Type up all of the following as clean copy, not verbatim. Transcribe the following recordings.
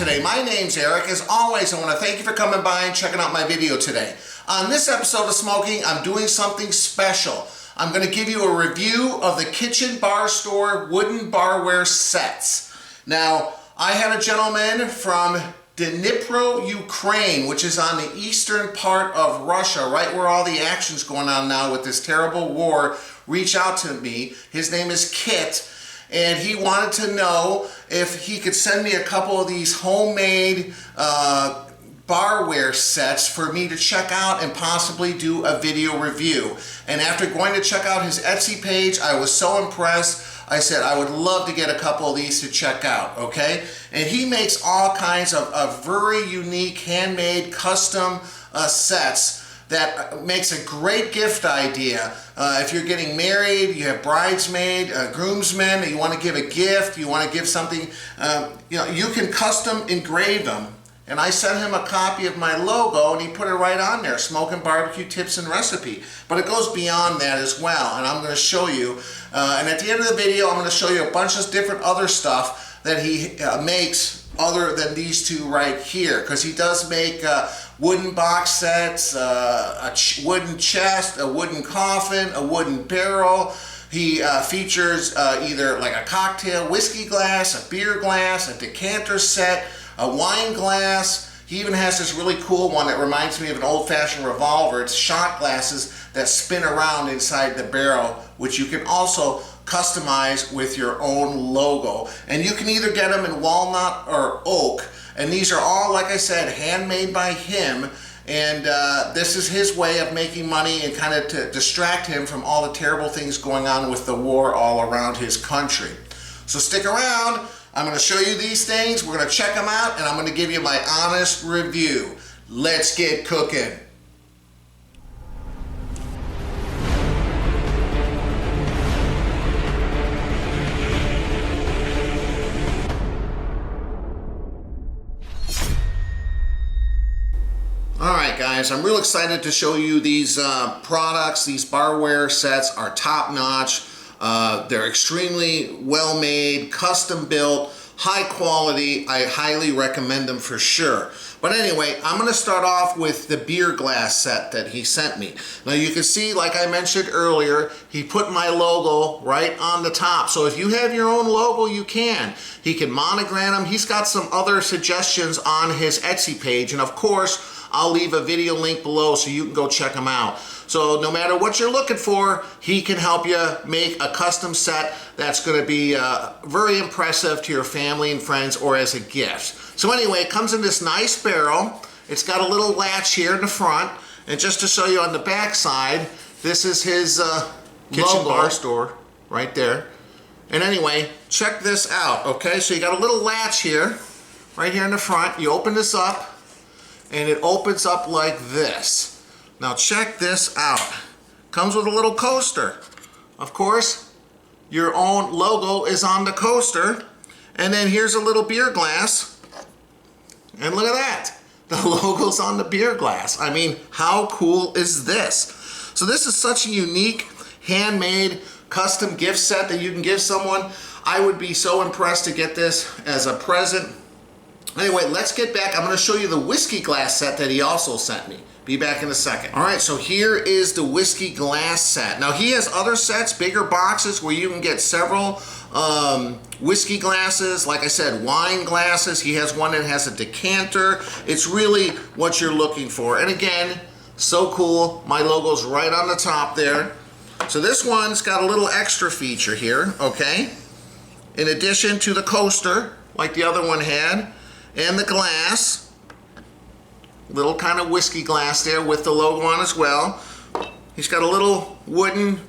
today? My name's Eric. As always, I want to thank you for coming by and checking out my video today. On this episode of Smo'King, I'm doing something special. I'm going to give you a review of the KitchenBarStore wooden barware sets. Now, I had a gentleman from Dnipro, Ukraine, which is on the eastern part of Russia, right where all the action's going on now with this terrible war, reach out to me. His name is Kit. And he wanted to know if he could send me a couple of these homemade barware sets for me to check out and possibly do a video review. And after going to check out his Etsy page, I was so impressed. I said I would love to get a couple of these to check out, okay? And he makes all kinds of very unique handmade custom sets that makes a great gift idea. If you're getting married, you have bridesmaid, groomsmen, you want to give a gift, you want to give something, you can custom engrave them. And I sent him a copy of my logo and he put it right on there, Smoking Barbecue Tips and Recipe. But it goes beyond that as well, and I'm going to show you. And at the end of the video, I'm going to show you a bunch of different other stuff that he makes other than these two right here, because he does make wooden box sets, a wooden chest, a wooden coffin, a wooden barrel. He features either like a cocktail whiskey glass, a beer glass, a decanter set, a wine glass. He even has this really cool one that reminds me of an old-fashioned revolver. It's shot glasses that spin around inside the barrel, which you can also customize with your own logo. And you can either get them in walnut or oak. And these are all, like I said, handmade by him. And this is his way of making money and kind of to distract him from all the terrible things going on with the war all around his country. So stick around. I'm going to show you these things. We're going to check them out and I'm going to give you my honest review. Let's get cooking. Alright guys, I'm real excited to show you these products. These barware sets are top-notch. They're extremely well made, custom built, high quality. I highly recommend them for sure. But anyway, I'm going to start off with the beer glass set that he sent me. Now you can see, like I mentioned earlier, he put my logo right on the top. So if you have your own logo, you can. He can monogram them. He's got some other suggestions on his Etsy page. And of course, I'll leave a video link below so you can go check them out. So no matter what you're looking for, he can help you make a custom set that's going to be very impressive to your family and friends or as a gift. So anyway, it comes in this nice barrel. It's got a little latch here in the front. And just to show you on the back side, this is his KitchenBarStore right there. And anyway, check this out, okay? So you got a little latch here, right here in the front. You open this up, and it opens up like this. Now check this out. Comes with a little coaster. Of course, your own logo is on the coaster. And then here's a little beer glass. And look at that. The logo's on the beer glass. I mean, how cool is this? So this is such a unique, handmade, custom gift set that you can give someone. I would be so impressed to get this as a present. Anyway, let's get back. I'm going to show you the whiskey glass set that he also sent me. Be back in a second. All right, so here is the whiskey glass set. Now, he has other sets, bigger boxes, where you can get several whiskey glasses. Like I said, wine glasses. He has one that has a decanter. It's really what you're looking for. And again, so cool. My logo's right on the top there. So this one's got a little extra feature here, okay? In addition to the coaster, like the other one had, and the glass, little kind of whiskey glass there with the logo on as well. He's got a little wooden,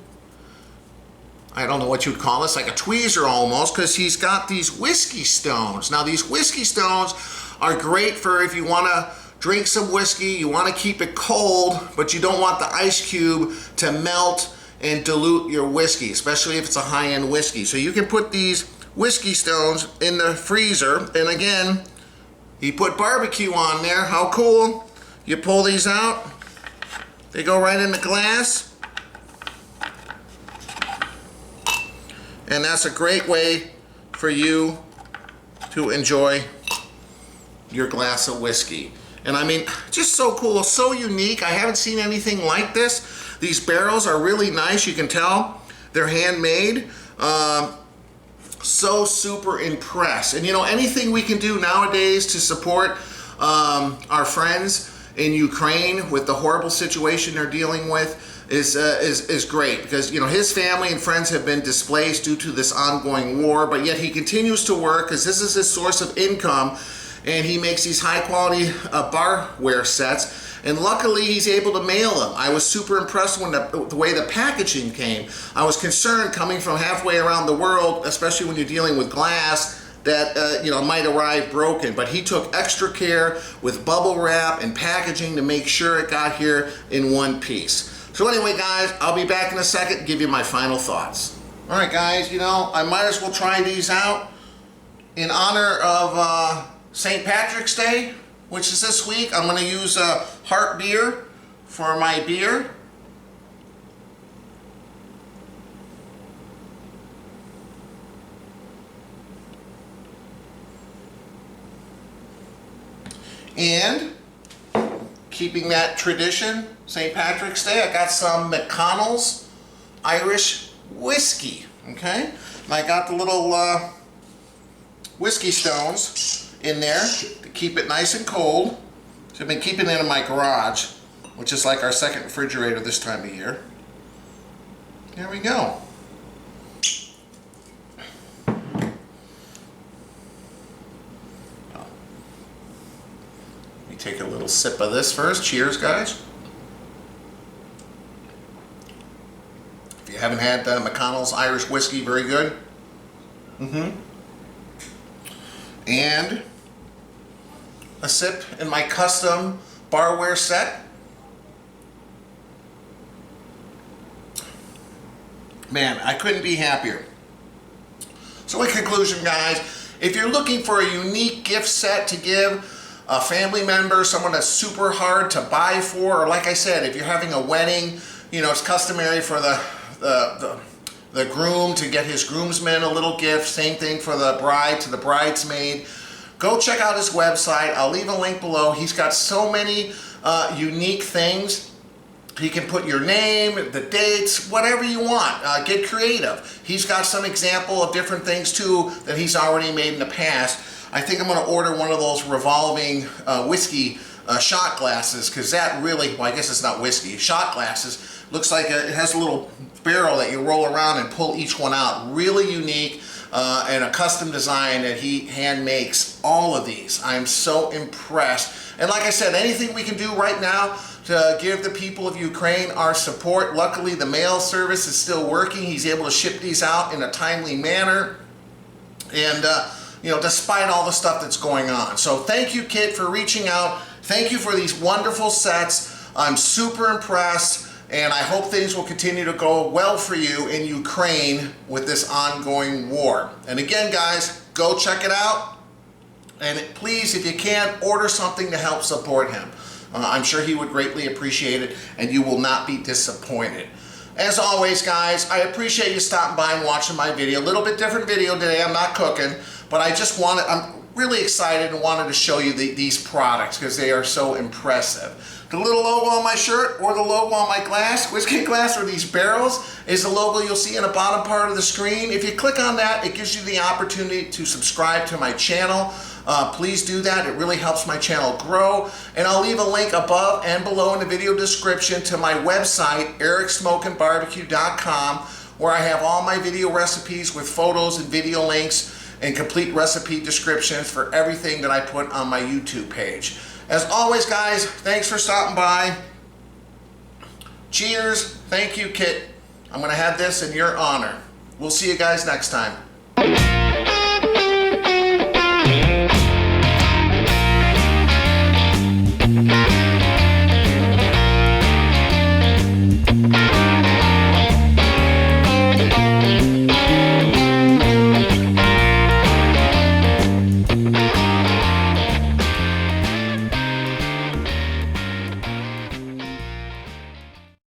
I don't know what you'd call this, like a tweezer almost, because he's got these whiskey stones. Now these whiskey stones are great for if you want to drink some whiskey, you want to keep it cold, but you don't want the ice cube to melt and dilute your whiskey, especially if it's a high-end whiskey. So you can put these whiskey stones in the freezer, and again, he put barbecue on there. How cool. You pull these out. They go right in the glass. And that's a great way for you to enjoy your glass of whiskey. And I mean, just so cool, so unique. I haven't seen anything like this. These barrels are really nice. You can tell they're handmade. So super impressed. And you know, anything we can do nowadays to support our friends in Ukraine with the horrible situation they're dealing with is great, because you know his family and friends have been displaced due to this ongoing war, but yet he continues to work because this is his source of income, and he makes these high quality barware sets. And luckily he's able to mail them. I was super impressed when the way the packaging came. I was concerned coming from halfway around the world, especially when you're dealing with glass, that you know, might arrive broken. But he took extra care with bubble wrap and packaging to make sure it got here in one piece. So anyway guys, I'll be back in a second to give you my final thoughts. All right guys, you know, I might as well try these out in honor of St. Patrick's Day, which is this week. I'm going to use Heart beer for my beer. And keeping that tradition, St. Patrick's Day, I got some McConnell's Irish whiskey, okay? And I got the little whiskey stones in there to keep it nice and cold. So I've been keeping it in my garage, which is like our second refrigerator this time of year. There we go. Let me take a little sip of this first. Cheers, guys. If you haven't had McConnell's Irish whiskey, very good. And a sip in my custom barware set. Man, I couldn't be happier. So in conclusion guys, if you're looking for a unique gift set to give a family member, someone that's super hard to buy for, or like I said, if you're having a wedding, you know, it's customary for the groom to get his groomsmen a little gift, same thing for the bride to the bridesmaid. Go check out his website. I'll leave a link below. He's got so many unique things. He can put your name, the dates, whatever you want. Get creative. He's got some example of different things too that he's already made in the past. I think I'm going to order one of those revolving whiskey shot glasses, because that really, well, I guess it's not whiskey, shot glasses. Looks like it has a little barrel that you roll around and pull each one out. Really unique. And a custom design that he hand makes all of these. I'm so impressed. And like I said, anything we can do right now to give the people of Ukraine our support. Luckily the mail service is still working. He's able to ship these out in a timely manner. And you know, despite all the stuff that's going on. So thank you, Kit, for reaching out. Thank you for these wonderful sets. I'm super impressed. And I hope things will continue to go well for you in Ukraine with this ongoing war. And again, guys, go check it out. And please, if you can, order something to help support him. I'm sure he would greatly appreciate it, and you will not be disappointed. As always, guys, I appreciate you stopping by and watching my video. A little bit different video today. I'm not cooking, but I'm really excited and wanted to show you these products because they are so impressive. The little logo on my shirt or the logo on my glass, whiskey glass, or these barrels is the logo you'll see in the bottom part of the screen. If you click on that, it gives you the opportunity to subscribe to my channel. Please do that. It really helps my channel grow. And I'll leave a link above and below in the video description to my website, ericsmokingbbq.com, where I have all my video recipes with photos and video links and complete recipe descriptions for everything that I put on my YouTube page. As always, guys, thanks for stopping by. Cheers. Thank you, Kit. I'm going to have this in your honor. We'll see you guys next time.